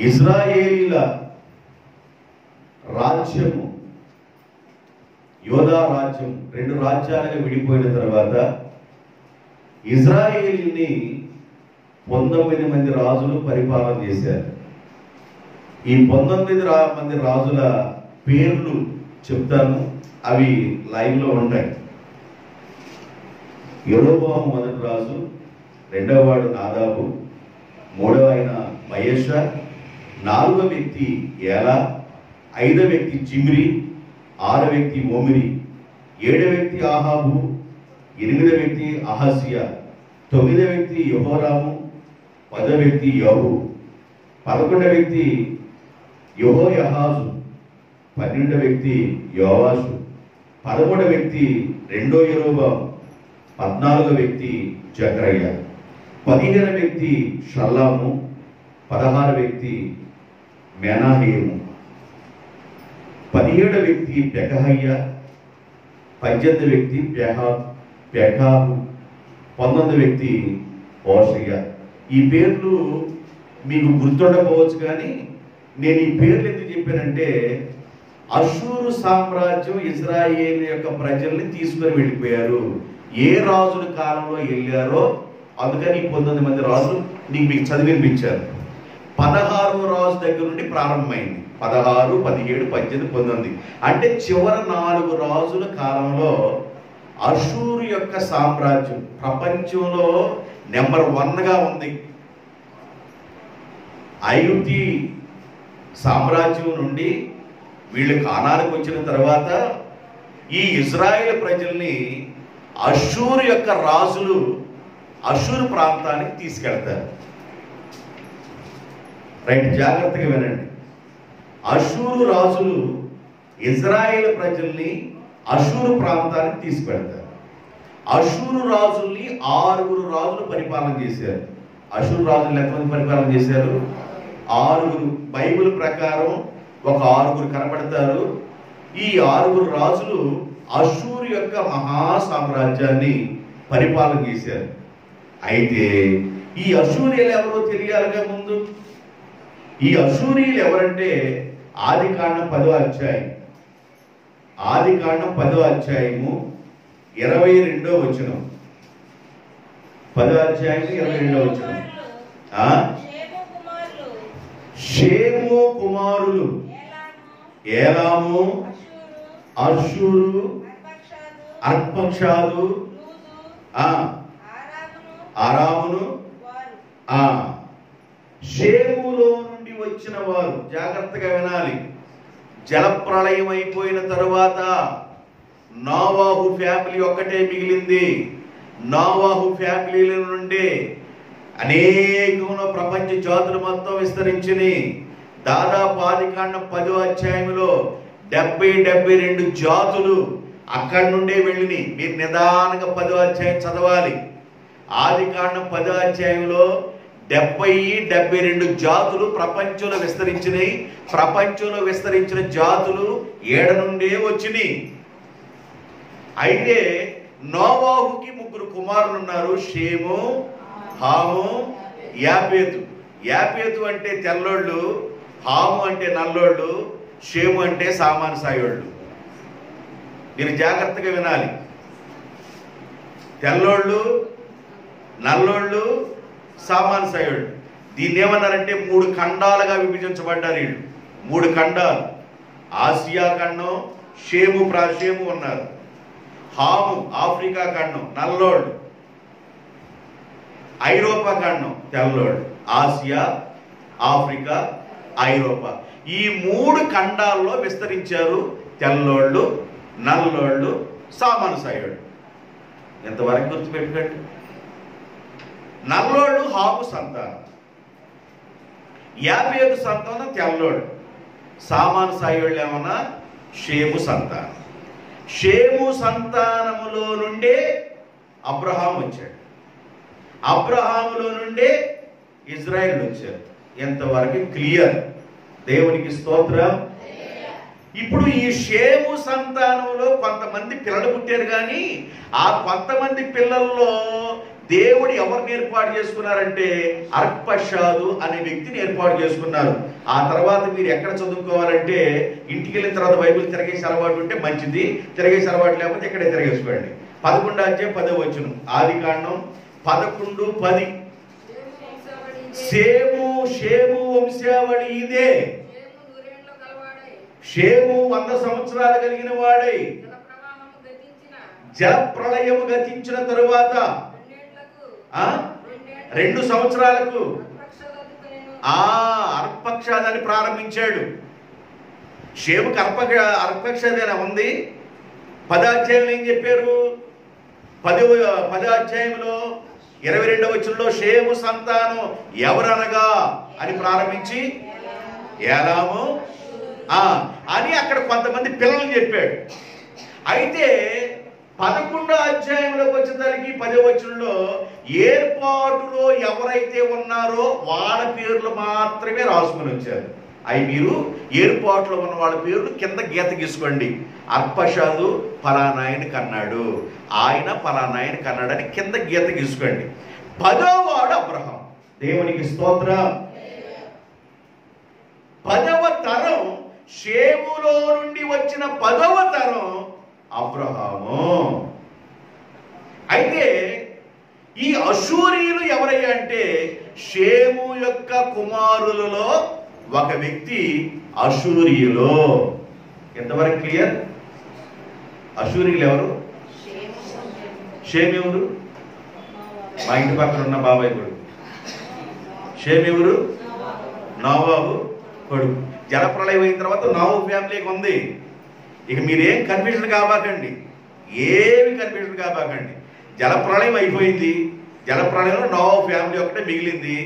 ఇశ్రాయేలీల రాజ్యము, యోధా రాజ్యం 2 రాజ్యాలుగా విడిపోయిన తర్వాత ఇశ్రాయేలీని 19 మంది రాజులు పరిపాలన చేశారు. ఈ 19 మంది రాజుల పేర్లు చెప్తాను, అవి లైవ్లో ఉంటాయి. యెరోబోము మొదటి రాజు, రెండవ వాడు నాదాబు, మూడవ ఆయన మయేష, 4వ వ్యక్తి ఏలా, 5వ వ్యక్తి జిమ్రి, 6వ వ్యక్తి ఒమిరి, 7వ వ్యక్తి ఆహాబు, 8వ వ్యక్తి అహజ్యా, 9వ వ్యక్తి యెహోరాము, 10వ వ్యక్తి యెహూ, 11వ వ్యక్తి యెహోయాహాజు, 12వ వ్యక్తి యోవాషు, 13వ వ్యక్తి రెండో యెరోబాము, 14వ వ్యక్తి జకరయ్య, 15వ వ్యక్తి షల్లాము, 16వ వ్యక్తి మెనాహేము, 17వ వ్యక్తి పెకహయ్య, 18వ వ్యక్తి పెకాహు, 19వ వ్యక్తి ఓషయ్య. ఈ పేర్లు మీకు గుర్తుండకపోవచ్చు, కానీ నేను ఈ పేర్లు ఎందుకు చెప్పానంటే అషూరు సామ్రాజ్యం ఇశ్రాయేలు యొక్క ప్రజల్ని తీసుకొని వెళ్ళిపోయారు. ఏ రాజుల కాలంలో వెళ్ళారో అందుకని 19 మంది రాజులు మీకు చదివినిపించారు. 16వ రాజు దగ్గర నుండి ప్రారంభమైంది. 16, 17, 18, 19 అంటే చివరి 4 రాజుల కాలంలో అషూరు యొక్క సామ్రాజ్యం ప్రపంచంలో నెంబర్ 1గా ఉంది. ఐగుప్తు సామ్రాజ్యం నుండి వీళ్ళు కానానికి వచ్చిన తర్వాత ఈ ఇజ్రాయేల్ ప్రజల్ని అషూరు యొక్క రాజులు అషూరు ప్రాంతానికి తీసుకెళ్తారు. రైట్, జాగ్రత్తగా వినండి. అషూరు రాజులు ఇజ్రాయేల్ ప్రజల్ని అషూరు ప్రాంతానికి తీసుకెళ్తారు. అషూరు రాజుల్ని 6 రాజులు పరిపాలన చేశారు. అషూరు రాజులు ఎంతమంది పరిపాలన చేశారు? 6. బైబిల్ ప్రకారం ఒక 6 కనబడతారు. ఈ 6 రాజులు అషూరు యొక్క మహా సామ్రాజ్యాన్ని పరిపాలన చేశారు. అయితే ఈ అషూరీయులు ఎవరో తెలియాలిగా ముందు. ఈ అషూరీయులు ఎవరంటే ఆదికాండం 10వ అధ్యాయం, ఆదికాండం 10వ అధ్యాయము 22వ వచనం. 10వ అధ్యాయం 22వ వచనం. షేము కుమారులు ఏలాము, అషూరు, అర్పక్షాదు, అరామును. షేములో నుండి వచ్చిన వారు, జాగ్రత్తగా వినాలి. జలప్రళయం అయిపోయిన తరువాత నోవాహు ఫ్యామిలీ ఒక్కటే మిగిలింది. నోవాహు ఫ్యామిలీల నుండి అనేకంలో ప్రపంచ జాతులు మొత్తం విస్తరించినాయి. దాదాపు ఆదికాండం 10వ అధ్యాయంలో 72 జాతులు అక్కడి నుండే వెళ్ళినాయి. మీరు నిదానంగా 10వ అధ్యాయం చదవాలి. ఆదికాండం 10వ అధ్యాయంలో 72 జాతులు ప్రపంచంలో విస్తరించినాయి. ప్రపంచంలో విస్తరించిన జాతులు 7 నుండే వచ్చినాయి. అయితే నోవాహుకి 3 కుమారులు ఉన్నారు. షేము, హాము, యాపేతు. యాపేతు అంటే తెల్లోళ్ళు, హాము అంటే నల్లోళ్ళు, షేము అంటే సామాను సాయోళ్ళు. మీరు జాగ్రత్తగా వినాలి. తెల్లోళ్ళు, నల్లోళ్ళు, సామాను సాయోళ్ళు. దీన్ని ఏమన్నారంటే 3 ఖండాలుగా విభజించబడ్డారు వీళ్ళు. 3 ఖండాలు. ఆసియా ఖండం, షేము ఉన్నారు. హాము ఆఫ్రికా ఖండం నల్లోళ్ళు, ఐరోపా ఖండం తెల్లోళ్ళు. ఆసియా, ఆఫ్రికా, ఐరోపా ఈ 3 ఖండాల్లో విస్తరించారు తెల్లోళ్ళు, నల్లోళ్ళు, సామాను సాయోళ్ళు. ఎంతవరకు గుర్తుపెట్టుకోండి. నల్లోళ్ళు హాము సంతానం, యాపేతు సంతానం తెల్లోళ్ళు, సామాను సాయోళ్ళు ఏమన్నా షేము సంతానం. షేము సంతానములో నుండే అబ్రహాం వచ్చాడు. అబ్రహాములో నుండే ఇజ్రాయేల్ వచ్చారు. ఎంతవరకు క్లియర్? దేవునికి స్తోత్రం. ఇప్పుడు ఈ షేము సంతానంలో కొంతమంది పిల్లలు పుట్టారు, కానీ ఆ కొంతమంది పిల్లల్లో దేవుడు ఎవరిని ఏర్పాటు చేసుకున్నారంటే అర్పషాదు అనే వ్యక్తిని ఏర్పాటు చేసుకున్నారు. ఆ తర్వాత మీరు ఎక్కడ చదువుకోవాలంటే ఇంటికి వెళ్ళిన తర్వాత బైబిల్ తిరగేసి అలవాటు ఉంటే మంచిది, తిరగేసి అలవాటు లేకపోతే ఇక్కడే తిరగేసుకోండి. 11వ అధ్యాయం 10వ వచనం, ఆదికాండం 11:10. షేము వంశావళి ఇదే. షేము 100 సంవత్సరాలు కలిగిన వాడై జల ప్రళయము గతించిన తరువాత 2 సంవత్సరాలకు అర్పక్షాదాన్ని ప్రారంభించాడు. షేముకి అర్పక్షాద ఉంది. 10వ అధ్యాయంలో ఏం చెప్పారు? 10వ అధ్యాయంలో 22వ వచనంలో షేము సంతానం ఎవరనగా అని ప్రారంభించి ఏలాము అని అక్కడ కొంతమంది పిల్లలు చెప్పాడు. అయితే 11వ అధ్యాయంలోకి వచ్చేసరికి 10వ వచనంలో ఏర్పాటులో ఎవరైతే ఉన్నారో వాళ్ళ పేర్లు మాత్రమే రాసుకుని వచ్చారు. అవి మీరు ఏర్పాటులో ఉన్న వాళ్ళ పేర్లు కింద గీత గీసుకోండి. అర్పషాదు ఫలానాయని కన్నాడు, ఆయన ఫలానాయని కన్నాడు అని కింద గీత గీసుకోండి. 10వ వాడు అబ్రహాం. దేవునికి స్తోత్రం. 10వ తరం షేములో నుండి వచ్చిన 10వ తరం అబ్రహాము. అయితే ఈ అషూరీయులు ఎవరయ్యా అంటే షేము యొక్క కుమారులలో ఒక వ్యక్తి అషూరీయులు. ఎంతవరకు క్లియర్? అషూరీయులు ఎవరు? షేము ఎవరు? మా ఇంటి పక్కన ఉన్న బాబాయ్ కొడుకు. షేము ఎవరు? నోవాహు కొడుకు. జలప్రళయం అయిన తర్వాత నోవాహు ఫ్యామిలీకి ఉంది. ఇక మీరేం కన్ఫ్యూజన్ కాబాకండి, ఏమి కన్ఫ్యూజన్ కాబాకండి. జలప్రళయం అయిపోయింది. జలప్రళయంలో నోవాహు ఫ్యామిలీ ఒకటే మిగిలింది.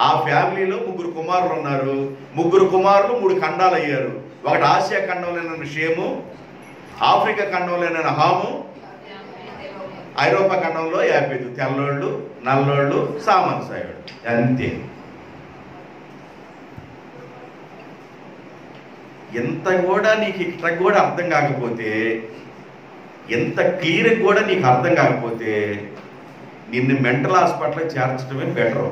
ఆ ఫ్యామిలీలో 3 కుమారులు ఉన్నారు. 3 కుమారులు 3 ఖండాలు అయ్యారు. ఒకటి ఆసియా ఖండంలోనైన షేము, ఆఫ్రికా ఖండంలోనైన హాము, ఐరోపా ఖండంలో యాపేతు. తెల్లోళ్ళు, నల్లోళ్ళు, సామన్సాయుడు. అంతే. ఎంత కూడా నీకు ఇక్కడ కూడా అర్థం కాకపోతే, ఎంత క్లియర్ కూడా నీకు అర్థం కాకపోతే నిన్ను మెంటల్ హాస్పిటల్కి చేర్చడమే బెటర్.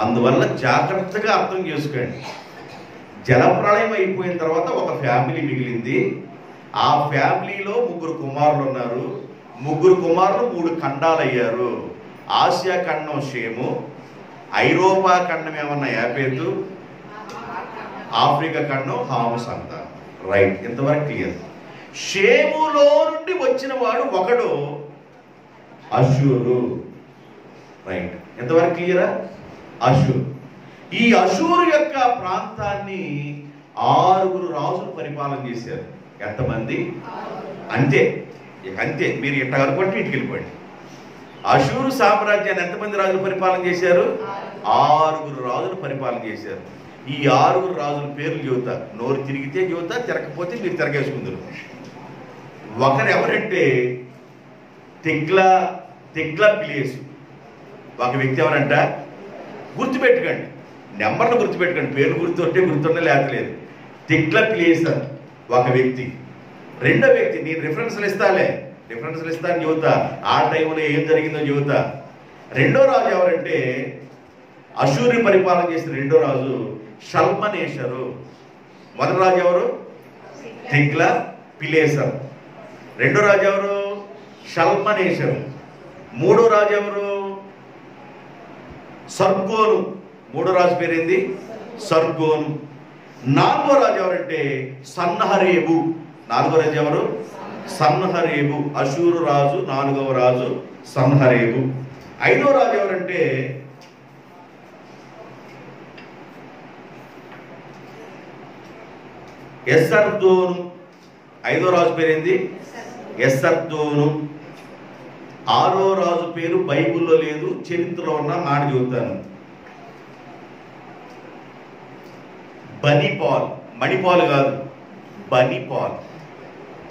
అందువల్ల జాగ్రత్తగా అర్థం చేసుకోండి. జలప్రళయం అయిపోయిన తర్వాత ఒక ఫ్యామిలీ మిగిలింది. ఆ ఫ్యామిలీలో 3 కుమారులు ఉన్నారు. 3 కుమారులు 3 ఖండాలు అయ్యారు. ఆసియా ఖండం షేము, ఐరోపా ఖండం ఏమన్నా యాపేతు, ఆఫ్రికా ఖండం హాము సంతానం. రైట్, ఇంతవరకు క్లియర్. షేములో నుండి వచ్చిన వాడు ఒకడు అషూరు. రైట్, ఎంతవరకు క్లియరా? అషూరు. ఈ అషూరు యొక్క ప్రాంతాన్ని 6 రాజులు పరిపాలన చేశారు. ఎంతమంది? అంతే, ఇక అంతే. మీరు ఇట్లా అనుకుంటే ఇంటికి వెళ్ళిపోండి. అషూరు సామ్రాజ్యాన్ని ఎంతమంది రాజులు పరిపాలన చేశారు? 6 రాజులు పరిపాలన చేశారు. ఈ 6 రాజుల పేర్లు చెబుతా. నోరు తిరిగితే చెబుతా, తిరగకపోతే మీరు తిరగేసుకుందరు. ఒకరు ఎవరంటే తిగ్లా పిలేసు. ఒక వ్యక్తి ఎవరంట? గుర్తుపెట్టుకోండి, నెంబర్లు గుర్తుపెట్టుకోండి. పేర్లు గుర్తుంటే గుర్తుండే లేకలేదు. తిగ్లా పిలేసర్ ఒక వ్యక్తి. రెండో వ్యక్తి, నేను రిఫరెన్స్లు ఇస్తాను చెబుతా. ఆ టైంలో ఏం జరిగిందో చెబుతా. రెండో రాజు ఎవరంటే అషూరి పరిపాలన చేసిన రెండో రాజు షల్మనేషరు. మొదటి రాజు ఎవరు? తిగ్లా పిలేసర్. రెండో రాజు ఎవరు? షల్మనేషరు. మూడో రాజు ఎవరు? సర్గోను. మూడో రాజు పేరేంది? సర్గోను. నాలుగో రాజు ఎవరంటే సన్హరేబు. నాలుగో రాజు ఎవరు? సన్హరేబు. అషూరు రాజు 4వ రాజు సన్హరేబు. ఐదో రాజు ఎవరంటే ఎస్సర్దోను. ఐదో రాజు పేరేంది? ఎస్సర్దోను. ఆరో రాజు పేరు బైబిల్లో లేదు, చరిత్రలో ఉన్న మాట చెబుతాను. బనిపాల్. మణిపాల్ కాదు, బనిపాల్.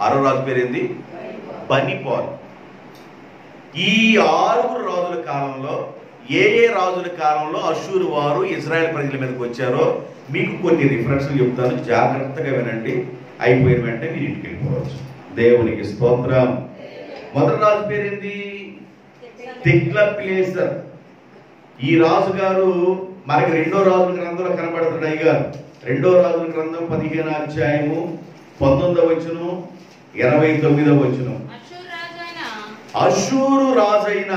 ఆరో రాజు పేరేంది? బనిపాల్. ఈ 6 రాజుల కాలంలో ఏ రాజుల కాలంలో అషూరు వారు ఇజ్రాయెల్ ప్రజల మీదకి వచ్చారో మీకు కొన్ని రిఫరెన్స్లు చెప్తాను, జాగ్రత్తగా వినండి. అయిపోయిన వెంటనే మీరు ఇంటికి వెళ్ళిపోవచ్చు. దేవునికి స్తోత్రం. మొదటి రాజు పేరేంది? తిగ్లత్-పిలేసర్. ఈ రాజుగారు మనకి రెండో రాజుల గ్రంథంలో కనబడుతున్నాడు అయ్యగారు. రెండో రాజుల గ్రంథం 15వ అధ్యాయము 19వ వచనం 29వ వచనం. అషూరు రాజైన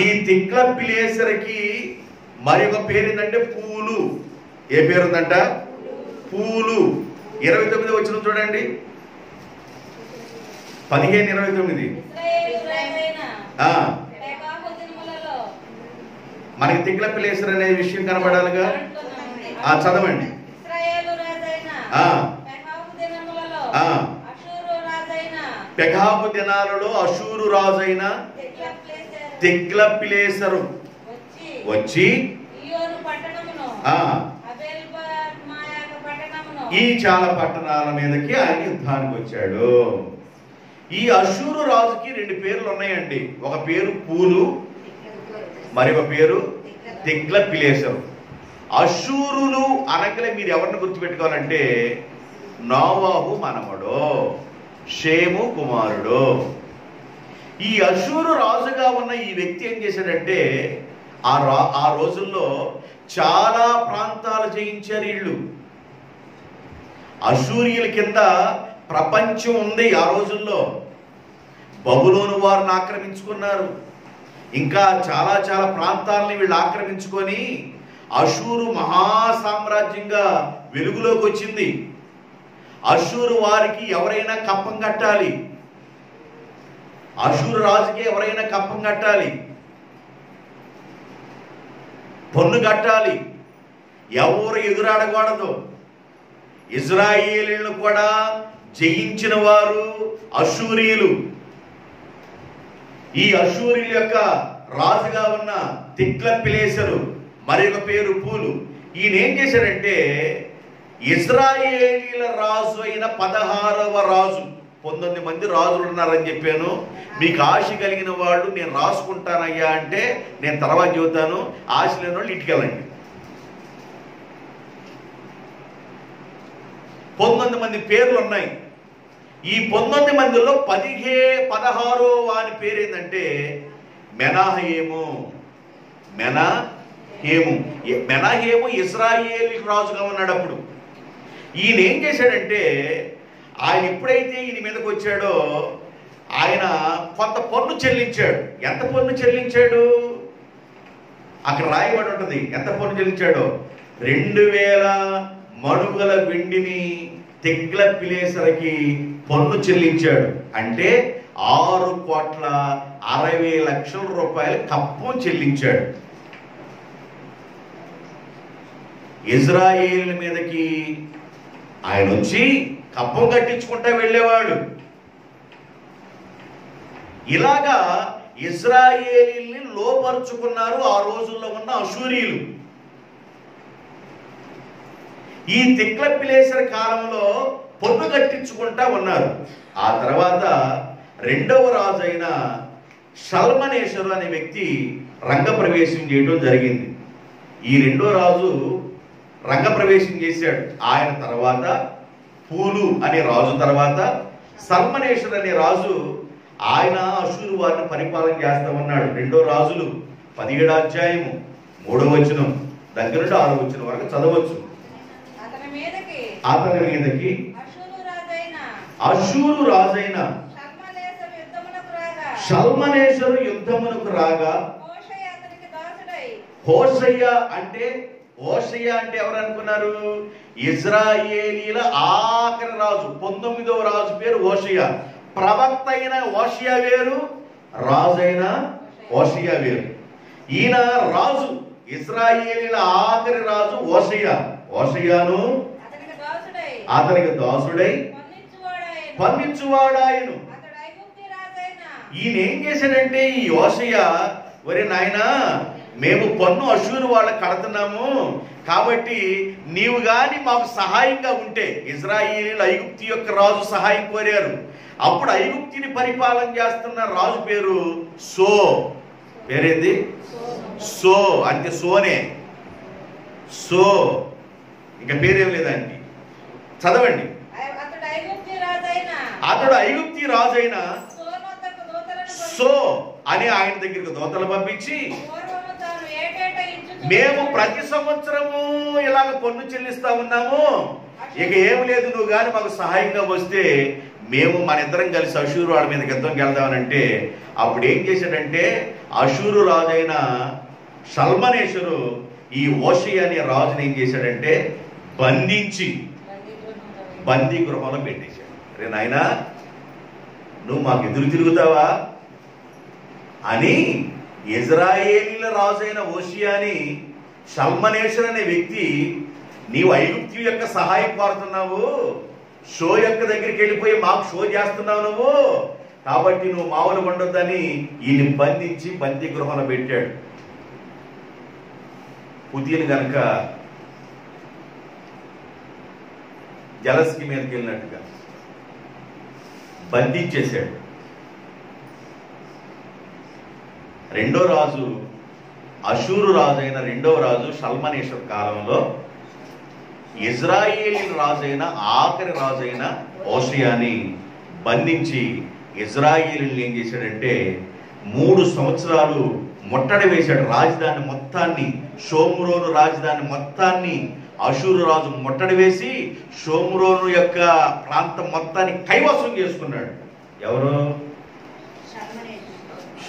ఈ తిగ్లత్-పిలేసర్కి మరి ఒక పేరు ఏంటంటే పూలు. ఏ పేరు ఉందంట? పూలు. 29వ వచనం చూడండి, 15:29. మనకి తిగ్లత్-పిలేసర్ అనే విషయం కనబడాలిగా. చదవండి. పెకాబు దినాలలో అషూరు రాజైన తిగ్లత్-పిలేసరు వచ్చి ఈ చాలా పట్టణాల మీదకి ఆయన యుద్ధానికి వచ్చాడు. ఈ అషూరు రాజుకి రెండు పేర్లు ఉన్నాయండి. ఒక పేరు పూలు, మరి ఒక పేరు తిగ్లత్-పిలేసరు. అషూరులు అనగలే మీరు ఎవరిని గుర్తుపెట్టుకోవాలంటే నోవాహు మనమడు, షేము కుమారుడు. ఈ అషూరు రాజుగా ఉన్న ఈ వ్యక్తి ఏం చేశాడంటే ఆ రోజుల్లో చాలా ప్రాంతాలు జయించారు వీళ్ళు. అషూరియుల కింద ప్రపంచం ఉంది ఆ రోజుల్లో. బబులోను వారిని ఆక్రమించుకున్నారు. ఇంకా చాలా చాలా ప్రాంతాలని వీళ్ళు ఆక్రమించుకొని అషూరు మహాసామ్రాజ్యంగా వెలుగులోకి వచ్చింది. అషూరు వారికి ఎవరైనా కప్పం కట్టాలి, అషూరు రాజుకి ఎవరైనా కప్పం కట్టాలి, పన్ను కట్టాలి, ఎవరు ఎదురాడకూడదు. ఇజ్రాయేలీలను కూడా జయించిన వారు అషూరీయులు. ఈ అషూరీయుల యొక్క రాజుగా ఉన్న తిగ్లత్-పిలేసరు, మరి ఒక పేరు పూలు. ఈయన ఏం చేశాడంటే ఇజ్రాయేలీల రాజు అయిన 16వ రాజు. 19 మంది రాజులు ఉన్నారని చెప్పాను. మీకు ఆశ కలిగిన వాళ్ళు నేను రాసుకుంటానయ్యా అంటే నేను తర్వాత చెబుతాను. ఆశ లేని వాళ్ళు ఇంటికి వెళ్ళండి. 19 మంది పేర్లు ఉన్నాయి. ఈ 19 మందిలో 16వ వాని పేరు ఏంటంటే మెనాహేము. మెనాహేము ఇజ్రాయేలీ రాజుగా ఉన్నాడు అప్పుడు. ఈయన ఏం చేశాడంటే ఆయన ఎప్పుడైతే ఈయన మీదకి వచ్చాడో ఆయన కొంత పన్ను చెల్లించాడు. ఎంత పన్ను చెల్లించాడు? అక్కడ రాయబడి ఉంటుంది ఎంత పన్ను చెల్లించాడో. 2000 మణుగుల వెండిని తిగ్లత్-పిలేసర్కి పన్ను చెల్లించాడు. అంటే 6,60,00,000 రూపాయలు కప్పం చెల్లించాడు. ఇజ్రాయేలు మీదకి ఆయన వచ్చి కప్పం కట్టించుకుంటా వెళ్ళేవాడు. ఇలాగా ఇజ్రాయేలీల్ని లోపరుచుకున్నారు ఆ రోజుల్లో ఉన్న అషూరీయులు. ఈ తిగ్లత్-పిలేసర్ కాలంలో పన్ను కట్టించుకుంటా ఉన్నారు. ఆ తర్వాత రెండవ రాజు అయిన షల్మనేషరు అనే వ్యక్తి రంగప్రవేశం చేయడం జరిగింది. ఈ రెండో రాజు రంగప్రవేశం చేశాడు. ఆయన తర్వాత పూలు అనే రాజు తర్వాత షల్మనేషరు అనే రాజు ఆయన అషూరు వారిని పరిపాలన చేస్తా ఉన్నాడు. రెండో రాజులు 17వ అధ్యాయము 3వ వచనం దగ్గర నుండి 6వ వచనం వరకు చదవచ్చు. అతని మీదకి అషూరు రాజైన షల్మనేషరు యుద్ధమునకు రాగా హోషయ్య అంటే ఎవరు అనుకున్నారు? ఇజ్రాయేలీల ఆఖరి రాజు, 19వ రాజు పేరు హోషయ్య. ప్రవక్త అయిన హోషయ్య వేరు, రాజు అయిన హోషయ్య వేరు. ఈయన రాజు, ఇజ్రాయేలీల ఆఖరి రాజు హోషయ్యను అతనికి దాసుడై పన్నించువాడాయను. ఈయన ఏం చేశాడంటే ఈ హోషయ్య, ఒరే నాయనా మేము పన్ను అషూరు వాళ్ళకి కడుతున్నాము కాబట్టి నీవు గాని మాకు సహాయంగా ఉంటే, ఇజ్రాయేలీలు ఐగుప్తు యొక్క రాజు సహాయం కోరారు. అప్పుడు ఐగుప్తిని పరిపాలన చేస్తున్న రాజు పేరు సో. పేరేంది? సో. అంటే సోనే. సో ఇంకా పేరేం లేదండి. చదవండి. అతడు ఐగుప్తి రాజైన సో అని ఆయన దగ్గరికి దూతలు పంపించి, మేము ప్రతి సంవత్సరము ఇలాగ పన్ను చెల్లిస్తా ఉన్నాము, ఇక ఏం లేదు, నువ్వు కానీ మాకు సహాయంగా వస్తే మేము మన ఇద్దరం కలిసి అషూరు వాళ్ళ మీదకి యుద్ధంకి వెళ్దామనంటే, అప్పుడు ఏం చేశాడంటే అషూరు రాజైన షల్మనేశ్వరు ఈ హోషేయ అనే రాజుని ఏం చేశాడంటే బంధించి బందీ గృహంలో పెట్టేశాడు. రే నాయనా, నువ్వు మాకు ఎదురు తిరుగుతావా అని ఇజ్రాయేలీల రాజైన హోషేయని షల్మనేశ్వర్ అనే వ్యక్తి, నీవు ఐగుప్తు యొక్క సహాయం కోరుతున్నావు, షో యొక్క దగ్గరికి వెళ్ళిపోయి మాకు షో చేస్తున్నావు నువ్వు, కాబట్టి నువ్వు మామూలు ఉండొద్దని ఈయన బంధించి బందీ గృహంలో పెట్టాడు. పుతిన్ గనక జలస్కి మీదకి వెళ్ళినట్టుగా బంధించేశాడు. రెండో రాజు అషూరు రాజు అయిన రెండవ రాజు షల్మనేశ్వర్ కాలంలో ఇజ్రాయేలీల రాజైన ఆఖరి రాజైన హోషేయని బంధించి ఇజ్రాయేలీలు ఏం చేశాడంటే 3 సంవత్సరాలు ముట్టడి వేశాడు. రాజధాని మొత్తాన్ని, షోమ్రోను రాజధాని మొత్తాన్ని అషూరు రాజు ముట్టడి వేసి షోమ్రోను యొక్క ప్రాంతం మొత్తాన్ని కైవసం చేసుకున్నాడు. ఎవరు?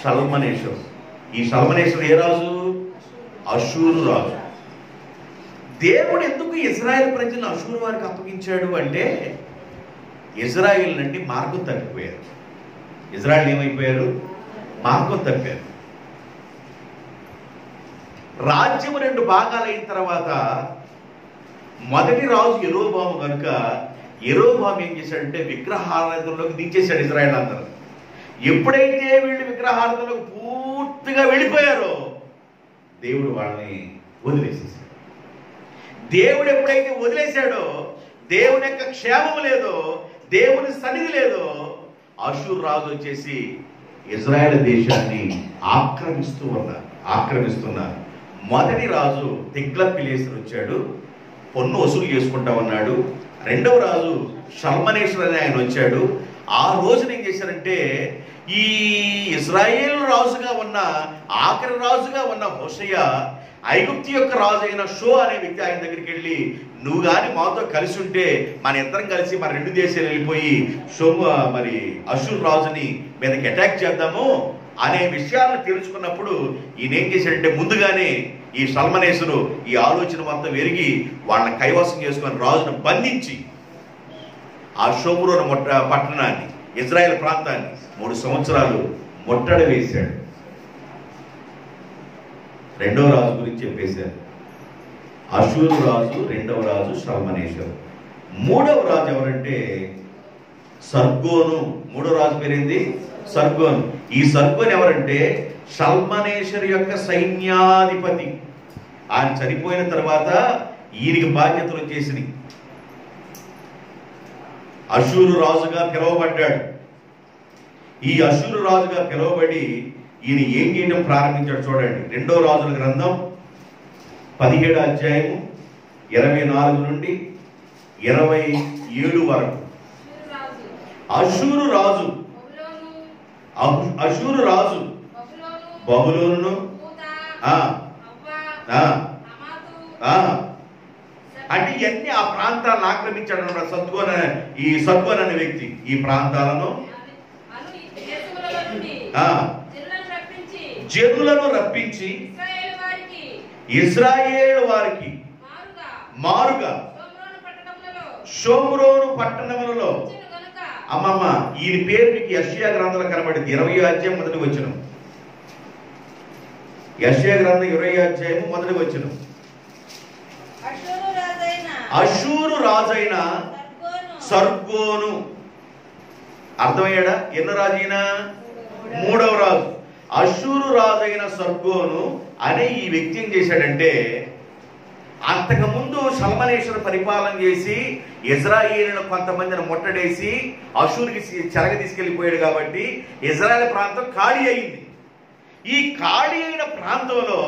షల్మనేశ్వర్. ఈ షల్మనేశ్వర్ ఏ రాజు? అషూరు రాజు. దేవుడు ఎందుకు ఇజ్రాయెల్ ప్రజలను అషూరు వారికి అప్పగించాడు అంటే, ఇజ్రాయిల్ నుండి మార్గం తప్పిపోయారు. ఇజ్రాయిల్ ఏమైపోయారు? మార్గం తప్పారు. రాజ్యం 2 భాగాలైన తర్వాత మొదటి రాజు యెరోబాము కనుక యెరోబాము ఏం చేశాడంటే విగ్రహారాధనలోకి దించేశాడు ఇజ్రాయిల్ అందరూ. ఎప్పుడైతే వీళ్ళు విగ్రహారాధనలోకి పూర్తిగా వెళ్ళిపోయారో దేవుడు వాళ్ళని వదిలేసేసాడు. దేవుడు ఎప్పుడైతే వదిలేశాడో, దేవుని యొక్క క్షేమం లేదో, దేవుని సన్నిధి లేదో, అషూరు రాజు వచ్చేసి ఇజ్రాయెల్ దేశాన్ని ఆక్రమిస్తున్నారు. మొదటి రాజు తిగ్లత్-పిలేసెరు వచ్చాడు, పన్ను వసూలు చేసుకుంటా ఉన్నాడు. రెండవ రాజు షల్మనేశ్వర్ అని ఆయన వచ్చాడు. ఆ రోజున ఏం చేశారంటే ఈ ఇజ్రాయేల్ రాజుగా ఉన్న ఆఖరి రాజుగా ఉన్న హోషేయ ఐగుప్తు యొక్క రాజు అయిన షో అనే వ్యక్తి ఆయన దగ్గరికి వెళ్ళి, నువ్వు కానీ మాతో కలిసి ఉంటే మన ఇద్దరం కలిసి మన 2 దేశాలు వెళ్ళిపోయి మరి అషూరు రాజుని మీదకి అటాక్ చేద్దాము అనే విషయాలను తెలుసుకున్నప్పుడు ఈయన ఏం చేశాడంటే ముందుగానే ఈ షల్మనేశ్వరు ఈ ఆలోచన మొత్తం ఎరిగి వాళ్ళని కైవసం చేసుకొని రాజును బంధించి ఆ షోమ్రోను పట్టణాన్ని, ఇజ్రాయెల్ ప్రాంతాన్ని 3 సంవత్సరాలు ముట్టడి వేశాడు. రెండవ రాజు గురించి చెప్పేశారు. అషూరు రాజు, రెండవ రాజు షల్మనేశ్వర్. మూడవ రాజు ఎవరంటే సర్గోను. మూడవ రాజు పేరేంది? సర్గోను. ఈ సర్గోను ఎవరంటే షల్మనేశ్వర్ యొక్క సైన్యాధిపతి. ఆయన చనిపోయిన తర్వాత ఈయనకి బాధ్యతలు వచ్చేసినాయి. అషూరు రాజుగా పిలువబడ్డాడు. ఈ అషూరు రాజుగా పిలువబడి ఈయన ఏం చేయడం ప్రారంభించాడు చూడండి. రెండో రాజుల గ్రంథం 17వ అధ్యాయము 24 నుండి 27 వరకు. అషూరు రాజు బబులోను, అంటే ఇవన్నీ ఆ ప్రాంతాలను ఆక్రమించాడు అన్నమాట. ఈ సద్గోన్ అనే వ్యక్తి ఈ ప్రాంతాలను జనులను రప్పించి ఇశ్రాయేలు వారికి మారుగా షోమ్రోను పట్టణములలో, అమ్మమ్మ ఈయన పేరు మీకు యెషయా గ్రంథంలో కనబడింది. 20వ అధ్యాయం 1వ వచనం. యెషయా గ్రంథం 20వ అధ్యాయం 1వ వచనం. అషూరు రాజైన సర్గోను. అర్థమయ్యాడా? ఎన్నో రాజు అయిన? మూడవ రాజు. అషూరు రాజైన సర్గోను అనే ఈ వ్యక్తి ఏం చేశాడంటే, అంతకుముందు షల్మనేశ్వర్ పరిపాలన చేసి ఇజ్రాయేలును కొంతమందిని ముట్టడేసి అషూరుకి చెరగ తీసుకెళ్లిపోయాడు. కాబట్టి ఇజ్రాయెల్ ప్రాంతం ఖాళీ అయింది. ఈ ఖాళీ అయిన ప్రాంతంలో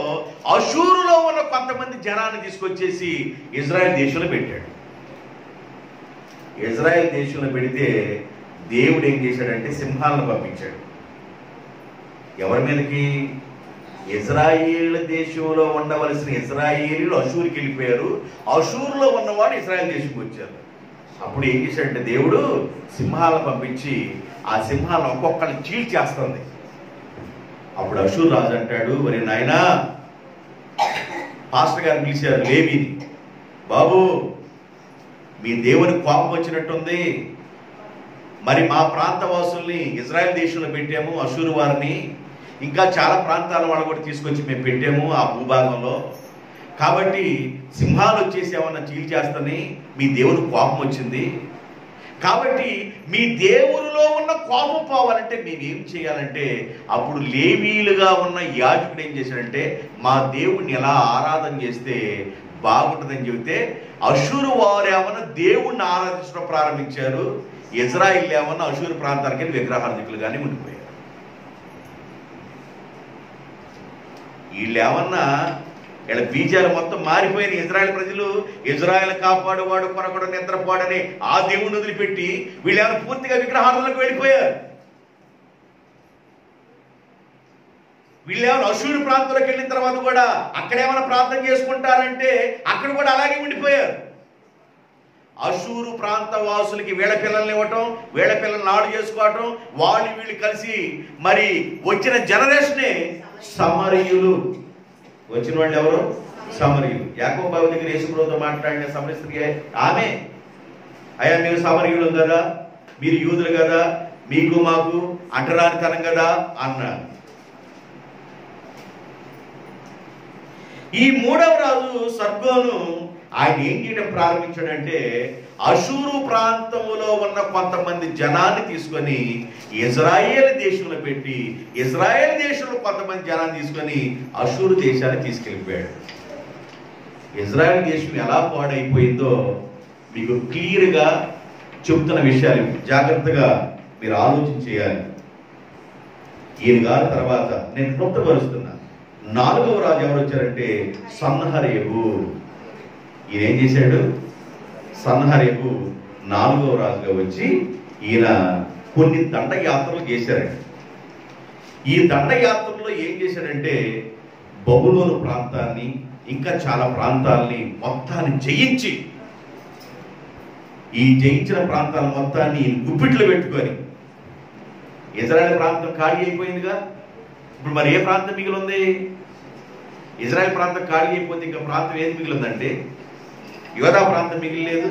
అషూరులో ఉన్న కొంతమంది జనాన్ని తీసుకొచ్చేసి ఇజ్రాయెల్ దేశంలో పెట్టాడు. ఇజ్రాయెల్ దేశంలో పెడితే దేవుడు ఏం చేశాడంటే సింహాలను పంపించాడు. ఎవరి మీదకి? ఇజ్రాయేల్ దేశంలో ఉండవలసిన ఇజ్రాయేలీలు అషూరుకి వెళ్ళిపోయారు. అషూరులో ఉన్నవాడు ఇజ్రాయెల్ దేశంకి వచ్చారు. అప్పుడు ఏం చేశాడంటే దేవుడు సింహాలను పంపించి ఆ సింహాలను ఒక్కొక్కరిని చీల్చేస్తుంది. అప్పుడు అషూరు రాజు అంటాడు, మరి నాయనా, పాస్టర్ గారిని పిలిచారు లేవీని, బాబు మీ దేవుని కోపం వచ్చినట్టుంది, మరి మా ప్రాంతవాసుల్ని ఇజ్రాయెల్ దేశంలో పెట్టాము, అషూరు వారిని ఇంకా చాలా ప్రాంతాల వాళ్ళు కూడా తీసుకొచ్చి మేము పెట్టాము ఆ భూభాగంలో, కాబట్టి సింహాలు వచ్చేసి ఏమన్నా చీల్చేస్తని మీ దేవుని కోపం వచ్చింది, కాబట్టి మీ దేవునిలో ఉన్న కోపం పోవాలంటే మేమేం చేయాలంటే, అప్పుడు లేవీలుగా ఉన్న యాజకుడు ఏం చేశాడంటే మా దేవుణ్ణి ఎలా ఆరాధన చేస్తే బాగుంటుందని చెబితే అషూరు వారు ఏమన్నా దేవుణ్ణి ఆరాధించడం ప్రారంభించారు. ఇజ్రాయిల్ ఏమన్నా అషూరు ప్రాంతానికి వెళ్ళి విగ్రహార్జకులుగానే ఉండిపోయారు. వీళ్ళు ఏమన్నా ఇలా బీజాలు మొత్తం మారిపోయిన ఇజ్రాయెల్ ప్రజలు ఇజ్రాయెల్ కాపాడువాడు కొరకడు నిద్రపోడని ఆ దేవుణ్ణి వదిలిపెట్టి వీళ్ళు ఏమైనా పూర్తిగా విగ్రహాలకు వెళ్ళిపోయారు. వీళ్ళు ఏమైనా అషూరు ప్రాంతంలోకి వెళ్ళిన తర్వాత కూడా అక్కడేమైనా ప్రార్థన చేసుకుంటారంటే అక్కడ కూడా అలాగే ఉండిపోయారు. అషూరు ప్రాంత వాసులకి వీళ్ళ పిల్లల్ని ఇవ్వటం, వీళ్ళ పిల్లల్ని నాడు చేసుకోవటం, వాళ్ళు వీళ్ళు కలిసి మరి వచ్చిన జనరేషనే సమరయులు. వచ్చిన వాళ్ళు ఎవరు? సమరయులు. యాకోబు బాబు దగ్గర యేసుప్రభుతో మాట్లాడిన సమరయ స్త్రీ ఆమె, అయ్యా మీరు సమరయులు కదా, మీరు యూదులు కదా, మీకు మాకు అంటరానితనం కదా అన్నారు. ఈ మూడవ రాజు సర్గోను ఆయన ఏం చేయడం ప్రారంభించాడంటే అషూరు ప్రాంతంలో ఉన్న కొంతమంది జనాన్ని తీసుకొని ఇజ్రాయేల్ దేశంలో పెట్టి ఇజ్రాయేల్ దేశంలో కొంతమంది జనాన్ని తీసుకొని అషూరు దేశాన్ని తీసుకెళ్ళిపోయాడు. ఇజ్రాయేల్ దేశం ఎలా పాడైపోయిందో మీకు క్లియర్గా చెబుతున్న విషయాలు జాగ్రత్తగా మీరు ఆలోచన చేయాలి. ఈయన గారి తర్వాత నేను క్లుప్తపరుస్తున్నా. 4వ రాజు ఎవరు వచ్చారంటే సన్హరేబు. ఈయన ఏం చేశాడు? సన్హరేబు 4వ రాజుగా వచ్చి ఈయన కొన్ని దండయాత్రలు చేశారండి. ఈ దండయాత్రలో ఏం చేశాడంటే బబులోను ప్రాంతాన్ని ఇంకా చాలా ప్రాంతాలని మొత్తాన్ని జయించి, ఈ జయించిన ప్రాంతాల మొత్తాన్ని గుప్పిట్లు పెట్టుకొని, ఇజ్రాయెల్ ప్రాంతం ఖాళీ అయిపోయిందిగా, ఇప్పుడు మరి ఏ ప్రాంతం మిగిలింది? ఇజ్రాయెల్ ప్రాంతం ఖాళీ అయిపోతే ఇంకా ప్రాంతం ఏది మిగిలిందంటే యోధా ప్రాంతం మిగిలిలేదు.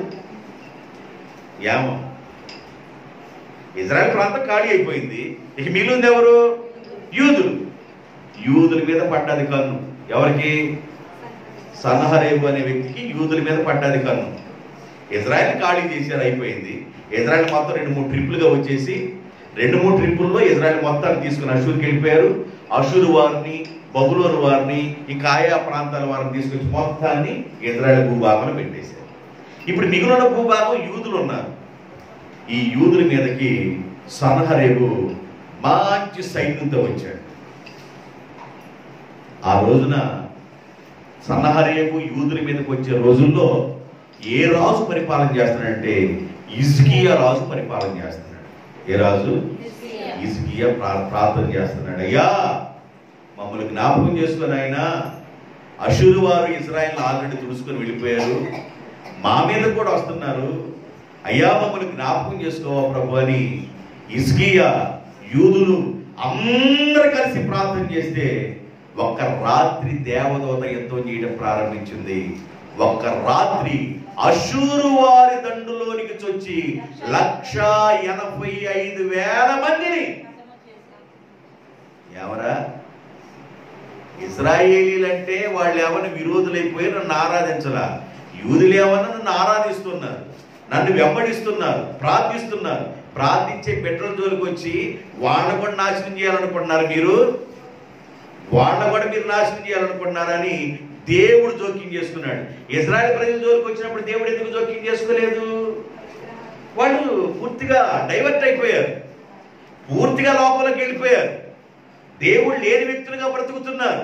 యామం. ఇజ్రాయెల్ ప్రాంతం ఖాళీ అయిపోయింది, ఇక మిగిలింది ఎవరు? యూదులు. యూదుల మీద పడ్డది కన్ను. ఎవరికి? సన్హరేబు అనే వ్యక్తికి యూదుల మీద పడ్డది కన్ను. ఇజ్రాయెల్ ఖాళీ చేశారు, అయిపోయింది. ఇజ్రాయెల్ మొత్తం 2-3 ట్రిప్పులుగా వచ్చేసి 2-3 ట్రిప్పుల్లో ఇజ్రాయెల్ మొత్తాన్ని తీసుకుని అషూరుకి వెళ్ళిపోయారు. అషూరు వారిని, బబులోను వారిని, ఇంకా ఆయా ప్రాంతాల వారిని తీసుకొచ్చి మొత్తాన్ని ఇజ్రాయెల్ భూభాగంలో పెట్టేశారు. ఇప్పుడు మిగిలిన భూభాగం యూదులు ఉన్నారు. ఈ యూదుల మీదకి సన్హరేబు మంచి సైన్యంతో వచ్చాడు. ఆ రోజున సన్హరేబు యూదుల మీదకి వచ్చే రోజుల్లో ఏ రాజు పరిపాలన చేస్తున్నాడంటే హిజ్కియా రాజు పరిపాలన చేస్తున్నాడు. ఏ రాజు? హిజ్కియా ప్రార్థన చేస్తున్నాడు, అయ్యా మమ్మల్ని జ్ఞాపకం చేసుకుని, ఆయన అషూరు వారు ఇజ్రాయెల్ ఆల్రెడీ తుడుచుకొని వెళ్ళిపోయారు, మా మీద కూడా వస్తున్నారు, అయ్యా మమ్మల్ని జ్ఞాపకం చేసుకోవా ప్రభు అని హిజ్కియా యూదులు అందరూ కలిసి ప్రార్థన చేస్తే ఒక్క రాత్రి దేవదూత యుద్ధం చేయడం ప్రారంభించింది. ఒక్క రాత్రి అషూరు వారి దండులోనికి చొచ్చి 185,000 మందిని, ఎవరా? ఇజ్రాయేలీలంటే వాళ్ళు ఏమన్నా విరోధులైపోయి నన్ను ఆరాధించలా, యూదులు ఏమన్నా నన్ను ఆరాధిస్తున్నారు, నన్ను వెంబడిస్తున్నారు, ప్రార్థిస్తున్నారు. ప్రార్థించే పెట్రోల్ జోలికి వచ్చి వాళ్ళని కూడా నాశనం చేయాలనుకుంటున్నారు మీరు, వాళ్ళని కూడా మీరు నాశనం చేయాలనుకుంటున్నారని దేవుడు జోక్యం చేసుకున్నాడు. ఇజ్రాయెల్ ప్రజల జోలికి వచ్చినప్పుడు దేవుడు ఎందుకు జోక్యం చేసుకోలేదు? వాళ్ళు పూర్తిగా డైవర్ట్ అయిపోయారు, పూర్తిగా లోపలికి వెళ్ళిపోయారు. దేవుడు లేని వ్యక్తులుగా బ్రతుకుతున్నారు,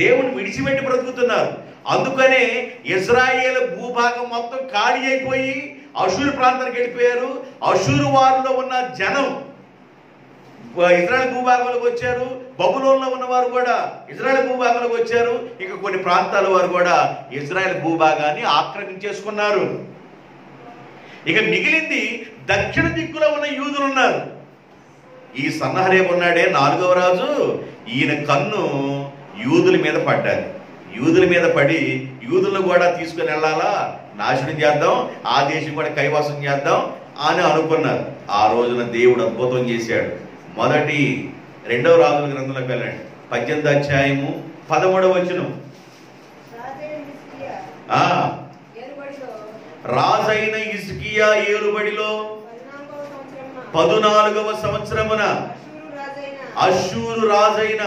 దేవుడిని విడిచిపెట్టి బ్రతుకుతున్నారు. అందుకనే ఇజ్రాయేల్ భూభాగం మొత్తం ఖాళీ అయిపోయి అషూరు ప్రాంతానికి వెళ్ళిపోయారు. అషూరు వారిలో ఉన్న జనం ఇజ్రాయెల్ భూభాగంలోకి వచ్చారు. బబులోన్లో ఉన్నవారు కూడా ఇజ్రాయెల్ భూభాగంలోకి వచ్చారు. ఇక కొన్ని ప్రాంతాల వారు కూడా ఇజ్రాయెల్ భూభాగాన్ని ఆక్రమించేసుకున్నారు. ఇక మిగిలింది దక్షిణ దిక్కులో ఉన్న యూదులు ఉన్నారు. ఈ సన్నహరేబు ఉన్నాడే 4వ రాజు, ఈయన కన్ను యూదుల మీద పడ్డాది. యూదుల మీద పడి యూదులను కూడా తీసుకుని వెళ్ళాలా, నాశనం చేద్దాం, ఆ దేశం కూడా కైవాసం చేద్దాం అని అనుకున్నారు. ఆ రోజున దేవుడు అద్భుతం చేశాడు. 2వ రాజుల గ్రంథంలోకి వెళ్ళండి, 18వ అధ్యాయము 13వ వచనం. రాజైన హిజ్కియా ఏలుబడిలో 14వ సంవత్సరమున అష్షూరు రాజైన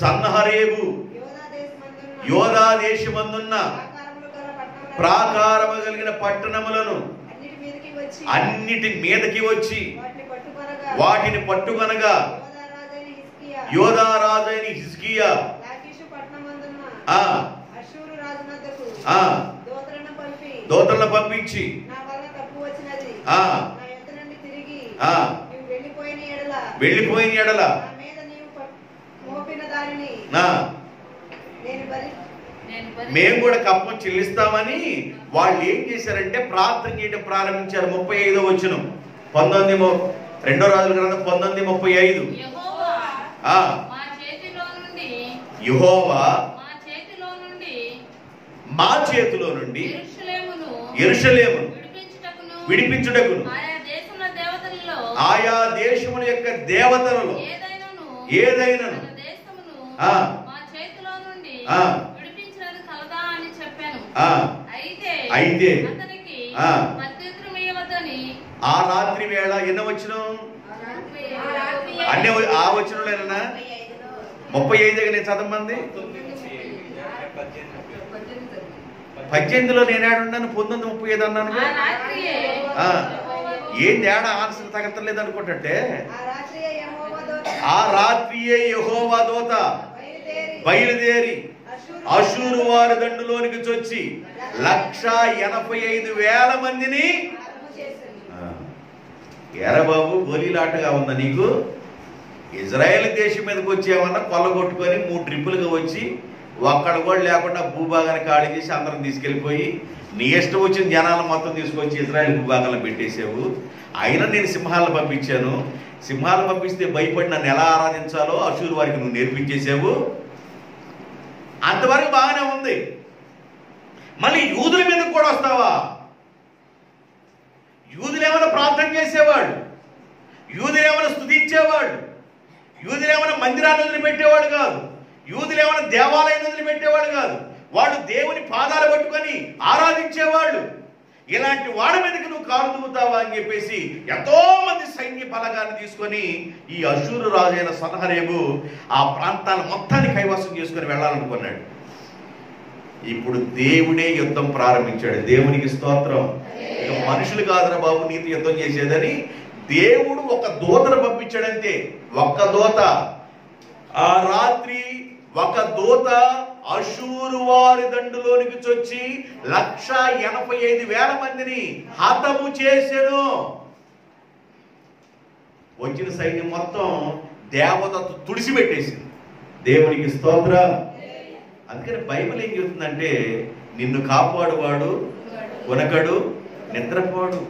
సన్హరేబు యోధా దేశమందున్న ప్రాకారము కలిగిన పట్టణములను అన్నిటి మీదకి వచ్చి వాటిని పట్టుకొనగా యోధా రాజైన హిజ్కియా దూతలను పంపించి వెళ్ళిపోయిన ఎడల మేము కూడా కప్పం చెల్లిస్తామని వాళ్ళు ఏం చేశారంటే ప్రార్థన చేయడం ప్రారంభించారు. 35వ వచనం 2వ రాజుల గ్రంథం 19:35. యెహోవా మా చేతిలో నుండి యెరూషలేమును విడిపించుటకును ఆయా దేశముల యొక్క దేవతలలో ఏదైనాను అయితే ఆ రాత్రి వేళ ఎన్న వచ్చిన అన్ని ఆ వచ్చినలేనా 35 నేను చదవమంది 18లో నేనేడున్నాను 19:35 అన్నాను. ఏం తేడా ఆన్సర్ తగ్గలేదు అనుకుంటే ఆ రాత్రియే యెహోవా దూత బయలుదేరి అషూరు వారి దండులోనికి చొచ్చి 185,000 మందిని. ఎరా బాబు, గోలీలాటగా ఉందా నీకు? ఇజ్రాయెల్ దేశం మీదకి వచ్చేమన్నా కొల్లగొట్టుకొని 3 ట్రిప్పులుగా వచ్చి ఒక్కడ కూడా లేకుండా భూభాగాన్ని ఖాళీ చేసి అందరం తీసుకెళ్ళిపోయి నీ ఇష్టం వచ్చిన జనాలను మొత్తం తీసుకొచ్చి ఇజ్రాయెల్ భూభాగాలను పెట్టేసావు. అయినా నేను సింహాలను పంపించాను. సింహాలను పంపిస్తే భయపడి నన్ను ఎలా ఆరాధించాలో అషూరు వారికి నువ్వు నేర్పించేసావు. అంతవరకు బాగానే ఉంది. మళ్ళీ యూదుల మీదకి కూడా వస్తావా? యూదులేమైనా ప్రార్థన చేసేవాడు, యూదులేమైనా స్తుతించేవాడు, యూదులేమైనా మందిరాన్ని వదిలిపెట్టేవాడు కాదు, యూదులేమైనా దేవాలయాన్ని వదిలిపెట్టేవాడు కాదు. వాళ్ళు దేవుని పాదాలు పట్టుకొని ఆరాధించేవాళ్ళు. ఇలాంటి వాళ్ళ మీదకి నువ్వు కాలు దువ్వుతావా అని చెప్పేసి ఎంతో మంది సైన్య బలగాన్ని తీసుకొని ఈ అషూరు రాజైన సన్హరేబు ఆ ప్రాంతాల మొత్తాన్ని కైవసం చేసుకొని వెళ్ళాలనుకున్నాడు. ఇప్పుడు దేవుడే యుద్ధం ప్రారంభించాడు. దేవునికి స్తోత్రం. ఇక మనుషులు కాదురా బాబు నీతో యుద్ధం చేసేదని దేవుడు ఒక దూతను పంపించాడంతే. ఒక్క దూత. ఆ రాత్రి ఒక దూత అషూరు వారి దండులోనికి చొచ్చి 185,000 మందిని హతము చేసెను. వచ్చిన సైన్యం మొత్తం దేవదత్త తుడిసిపెట్టేసింది. దేవునికి స్తోత్రం. అందుకని బైబిల్ ఏం చెబుతుందంటే నిన్ను కాపాడువాడు కొనకడు నిద్రపోడు.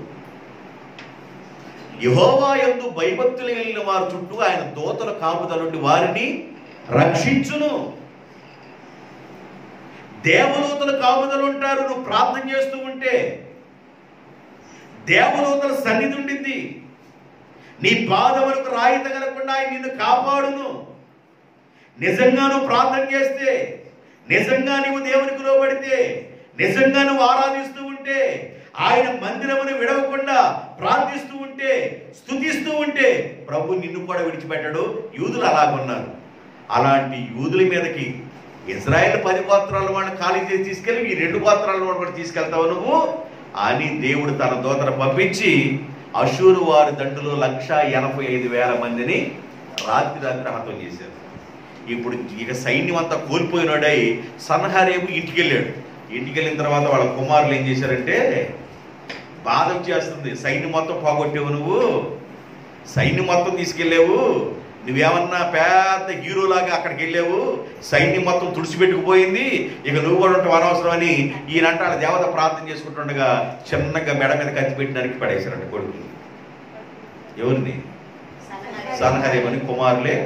యెహోవా యందు భయభక్తులు కలిగిన వారి చుట్టూ ఆయన దూతల కాపుదల నుండి వారిని రక్షించును. దేవదూతల కాపుదలు ఉంటారు. నువ్వు ప్రార్థన చేస్తూ ఉంటే దేవదూతల సన్నిధి ఉండింది. నీ పాదములకు రాయి తగలకుండా ఆయన నిన్ను కాపాడును. నిజంగా నువ్వు ప్రార్థన చేస్తే, నిజంగా నువ్వు దేవునికి లోబడితే, నిజంగా నువ్వు ఆరాధిస్తూ ఉంటే, ఆయన మందిరమును విడవకుండా ప్రార్థిస్తూ ఉంటే, స్తుతిస్తూ ఉంటే ప్రభు నిన్ను కూడా విడిచిపెట్టాడు. యూదులు అలాగున్నారు. అలాంటి యూదుల మీదకి ఇజ్రాయెల్ 10 గోత్రాల వాళ్ళని ఖాళీ చేసి తీసుకెళ్ళి ఈ 2 గోత్రాల వాళ్ళు కూడా తీసుకెళ్తావు నువ్వు అని దేవుడు తన దూతను పంపించి అషూరు వారి దండులో 185,000 మందిని రాత్రి హతం చేశారు. ఇప్పుడు ఇక సైన్యం అంతా కోల్పోయినాడై సన్హరేబు ఇంటికి వెళ్ళాడు. ఇంటికి వెళ్ళిన తర్వాత వాళ్ళ కుమారులు ఏం చేశారంటే బాధ వచ్చేస్తుంది. సైన్యం మొత్తం పోగొట్టేవు నువ్వు, సైన్యం మొత్తం తీసుకెళ్ళావు, నువ్వేమన్నా పెద్ద హీరోలాగా అక్కడికి వెళ్ళావు, సైన్యం మొత్తం తుడిచిపెట్టుకుపోయింది, ఇక నువ్వు కూడా ఉంటావు అనవసరం అని ఈయనంట వాళ్ళ దేవత ప్రార్థన చేసుకుంటుండగా చిన్నగా మెడ మీద కత్తి పెట్టి నరికి పడేశారంట కొడుకుని. ఎవరిని? సన్హరీబుని కుమారులే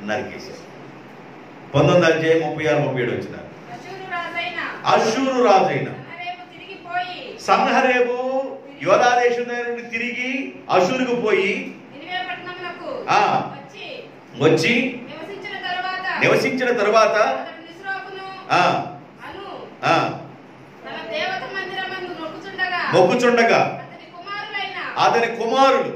నరికేశారు. 19వ అధ్యాయం 36-37 వచ్చిన. అష్షూరు రాజైన సన్హరీబు యోధా దేశం నుండి తిరిగి అష్షూరుకు పోయి వచ్చి నివసించిన తరువాత మొక్కుచుండగా అతని కుమారులు